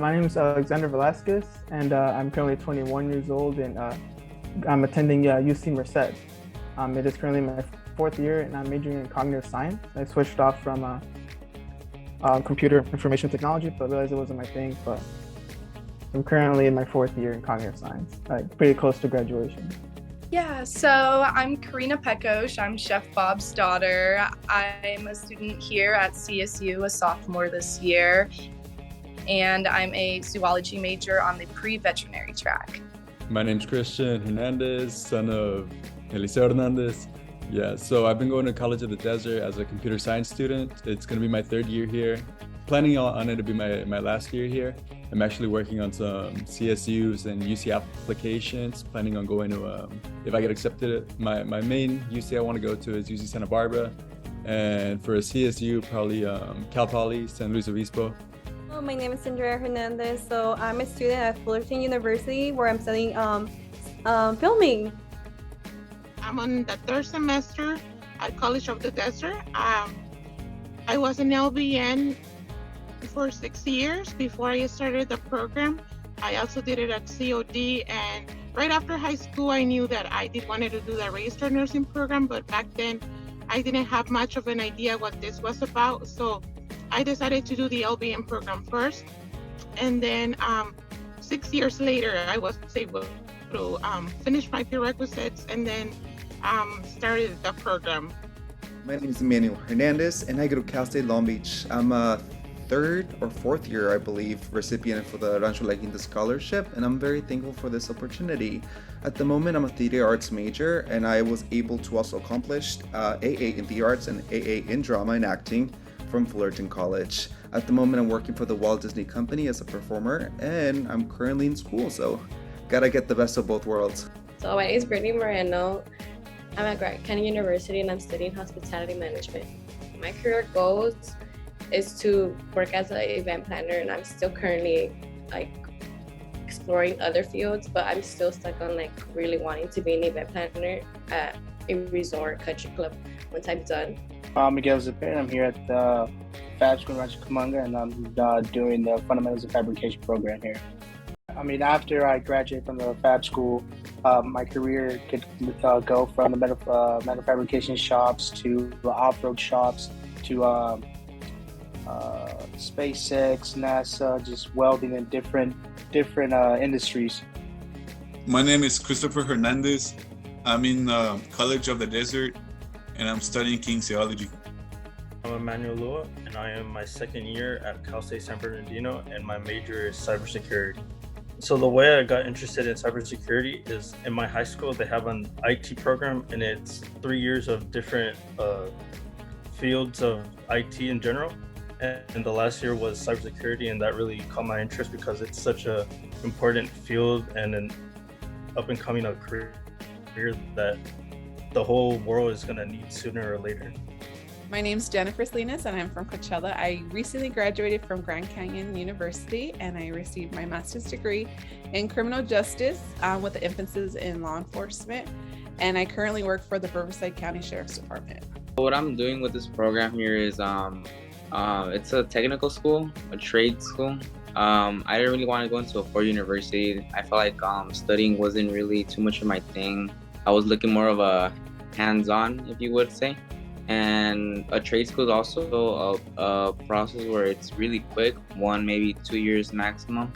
My name is Alexander Velasquez, and I'm currently 21 years old, and I'm attending UC Merced. It is currently my fourth year, and I'm majoring in cognitive science. I switched off from computer information technology, but realized it wasn't my thing. But I'm currently in my fourth year in cognitive science, like pretty close to graduation. Yeah, so I'm Karina Pekosh. I'm Chef Bob's daughter. I'm a student here at CSU, a sophomore this year, and I'm a zoology major on the pre-veterinary track. My name's Christian Hernandez, son of Eliseo Hernandez. Yeah, so I've been going to College of the Desert as a computer science student. It's going to be my third year here. Planning on it to be my last year here. I'm actually working on some CSUs and UC applications, planning on going to, if I get accepted, my main UC I want to go to is UC Santa Barbara. And for a CSU, probably Cal Poly, San Luis Obispo. Hello, my name is Andrea Hernandez. So I'm a student at Fullerton University where I'm studying filming. I'm on the third semester at College of the Desert. I was an LVN for 6 years before I started the program. I also did it at COD, and right after high school I knew that I wanted to do the registered nursing program, but back then I didn't have much of an idea what this was about, so I decided to do the LVN program first, and then 6 years later I was able to finish my prerequisites and then started the program. My name is Emmanuel Hernandez, and I go to Cal State Long Beach. I'm a third or fourth year, I believe, recipient for the Rancho Quinta Scholarship, and I'm very thankful for this opportunity. At the moment, I'm a theater arts major, and I was able to also accomplish AA in the arts and AA in drama and acting from Fullerton College. At the moment, I'm working for the Walt Disney Company as a performer, and I'm currently in school, so gotta get the best of both worlds. So my name is Brittany Moreno. I'm at Grant County University and I'm studying hospitality management. My career goals is to work as an event planner, and I'm still currently exploring other fields, but I'm still stuck on really wanting to be an event planner at a resort country club once I'm done. I'm Miguel Zepin. I'm here at the Fab School in Rancho Cucamonga, and I'm doing the Fundamentals of Fabrication program here. After I graduate from the Fab School, my career could go from the metal fabrication shops to the off-road shops to SpaceX, NASA, just welding in different industries. My name is Christopher Hernandez. I'm in College of the Desert, and I'm studying kinesiology. I'm Emmanuel Lua, and I am my second year at Cal State San Bernardino, and my major is cybersecurity. So the way I got interested in cybersecurity is in my high school, they have an IT program, and it's 3 years of different fields of IT in general. And the last year was cybersecurity, and that really caught my interest because it's such an important field and an up-and-coming career that the whole world is going to need sooner or later. My name's Jennifer Salinas, and I'm from Coachella. I recently graduated from Grand Canyon University, and I received my master's degree in criminal justice with an emphasis in law enforcement. And I currently work for the Riverside County Sheriff's Department. What I'm doing with this program here is it's a technical school, a trade school. I didn't really want to go into a four-year university. I felt like studying wasn't really too much of my thing. I was looking more of a hands-on, if you would say. And a trade school is also a process where it's really quick, 1 maybe 2 years maximum,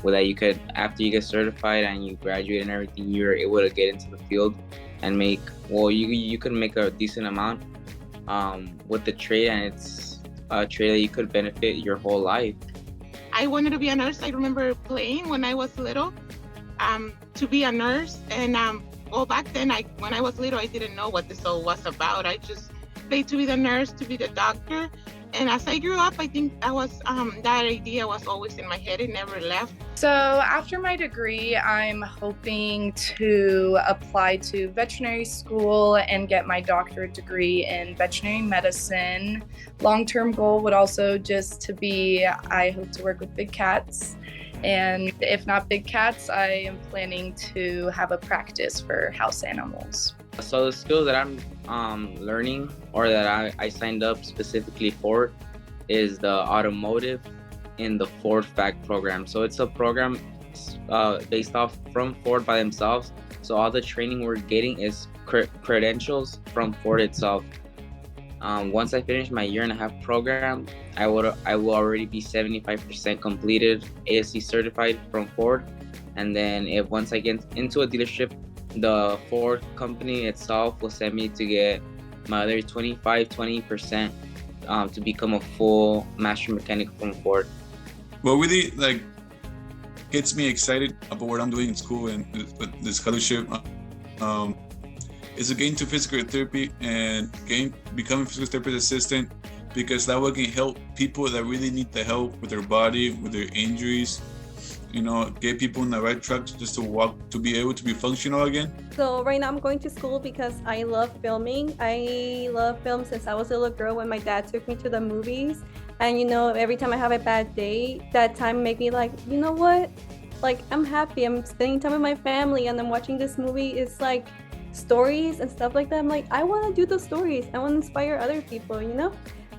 where that you could, after you get certified and you graduate and everything, you're able to get into the field and make, you could make a decent amount with the trade, and it's a trade that you could benefit your whole life. I wanted to be a nurse. I remember playing when I was little to be a nurse, and back then when I was little I didn't know what this all was about. I just played to be the nurse, to be the doctor, and as I grew up I think that idea was always in my head. It never left. So after my degree, I'm hoping to apply to veterinary school and get my doctorate degree in veterinary medicine. Long-term goal would also just to be, I hope to work with big cats. And if not big cats, I am planning to have a practice for house animals. So the skills that I'm learning, or that I signed up specifically for, is the automotive in the Ford Fact program. So it's a program based off from Ford by themselves. So all the training we're getting is credentials from Ford itself. Once I finish my 1.5-year program, I will already be 75% completed, ASC certified from Ford. And then once I get into a dealership, the Ford company itself will send me to get my other 20% to become a full master mechanic from Ford. What really gets me excited about what I'm doing in school and the scholarship is to get into physical therapy and becoming a physical therapist assistant, because that way I can help people that really need the help with their body, with their injuries, get people on the right track just to walk, to be able to be functional again. So right now I'm going to school because I love filming. I love film since I was a little girl when my dad took me to the movies. And every time I have a bad day, that time make me like, you know what? Like, I'm happy. I'm spending time with my family and I'm watching this movie. It's like stories and stuff like that. I'm like, I want to do those stories. I want to inspire other people,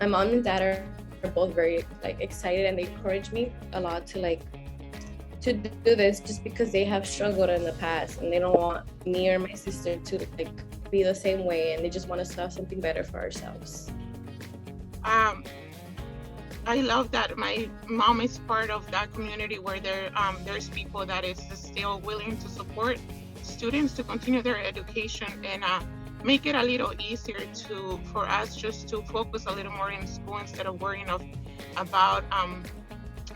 My mom and dad are both very excited, and they encourage me a lot to do this just because they have struggled in the past and they don't want me or my sister to be the same way, and they just want us to have something better for ourselves. I love that my mom is part of that community where there's people that is still willing to support students to continue their education and make it a little easier for us just to focus a little more in school instead of worrying about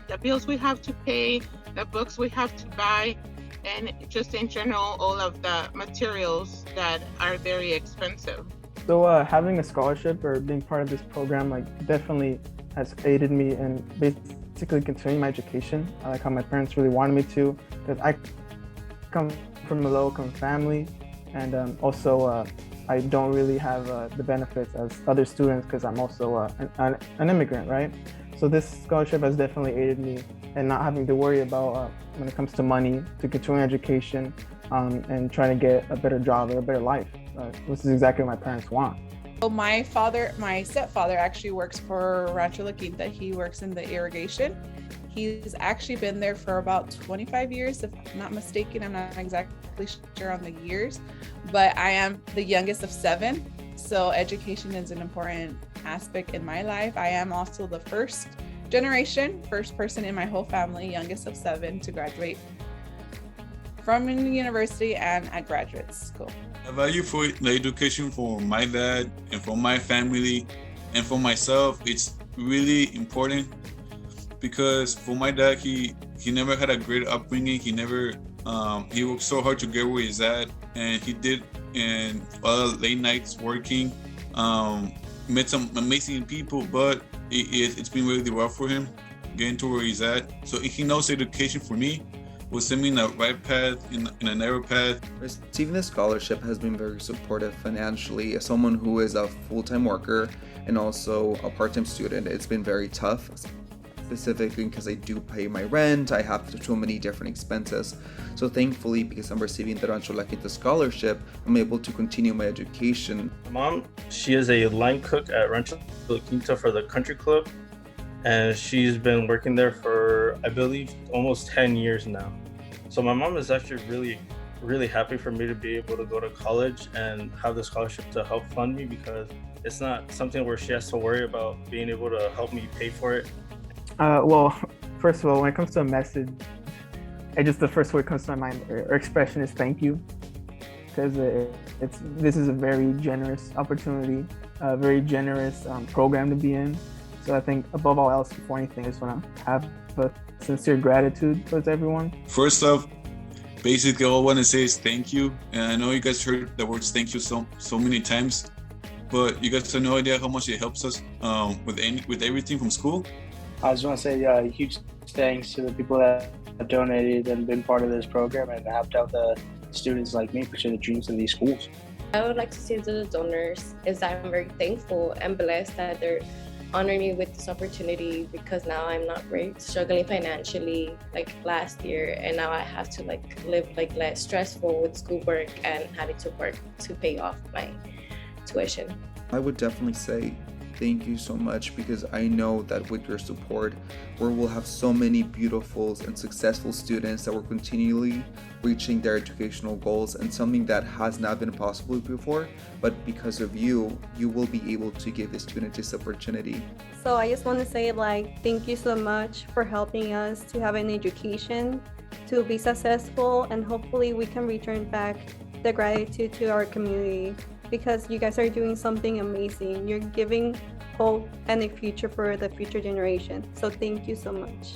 the bills we have to pay, the books we have to buy, and just in general all of the materials that are very expensive. So having a scholarship or being part of this program definitely has aided me in basically continuing my education, like how my parents really wanted me to, because I come from a low-income family, and also I don't really have the benefits as other students because I'm also an immigrant, right? So this scholarship has definitely aided me in not having to worry about when it comes to money, to continuing education, and trying to get a better job or a better life. This is exactly what my parents want. So my stepfather actually works for Rancho Quinta. He works in the irrigation. He's actually been there for about 25 years, if I'm not mistaken. I'm not exactly sure on the years, but I am the youngest of 7. So education is an important aspect in my life. I am also the first person in my whole family, youngest of 7, to graduate from university and at graduate school. The value for the education for my dad and for my family and for myself, it's really important, because for my dad, he never had a great upbringing. He worked so hard to get where he's at, and he did in all the late nights working, met some amazing people, but it's been really rough for him getting to where he's at. So he knows education for me will send me in the right path, in a narrow path. Receiving the scholarship has been very supportive financially. As someone who is a full-time worker and also a part-time student, it's been very tough, specifically because I do pay my rent. I have so many different expenses. So thankfully, because I'm receiving the Rancho Quinta scholarship, I'm able to continue my education. My mom, she is a line cook at Rancho Quinta for the country club, and she's been working there for, I believe, almost 10 years now. So my mom is actually really, really happy for me to be able to go to college and have the scholarship to help fund me, because it's not something where she has to worry about being able to help me pay for it. Well, first of all, when it comes to a message, the first word that comes to my mind or expression is thank you, because this is a very generous opportunity, a very generous program to be in. So I think above all else, before anything, I just want to have a sincere gratitude towards everyone. First off, basically all I want to say is thank you. And I know you guys heard the words thank you so many times, but you guys have no idea how much it helps us with everything from school. I just want to say huge thanks to the people that have donated and been part of this program and helped out the students like me pursue the dreams of these schools. I would like to say to the donors is that I'm very thankful and blessed that they're honoring me with this opportunity, because now I'm not struggling financially like last year, and now I have to live less stressful with schoolwork and having to work to pay off my tuition. I would definitely say thank you so much, because I know that with your support, we will have so many beautiful and successful students that will continually reaching their educational goals, and something that has not been possible before, but because of you, you will be able to give the student this opportunity. So I just want to say, like, thank you so much for helping us to have an education, to be successful, and hopefully we can return back the gratitude to our community, because you guys are doing something amazing. You're giving hope and a future for the future generation. So thank you so much.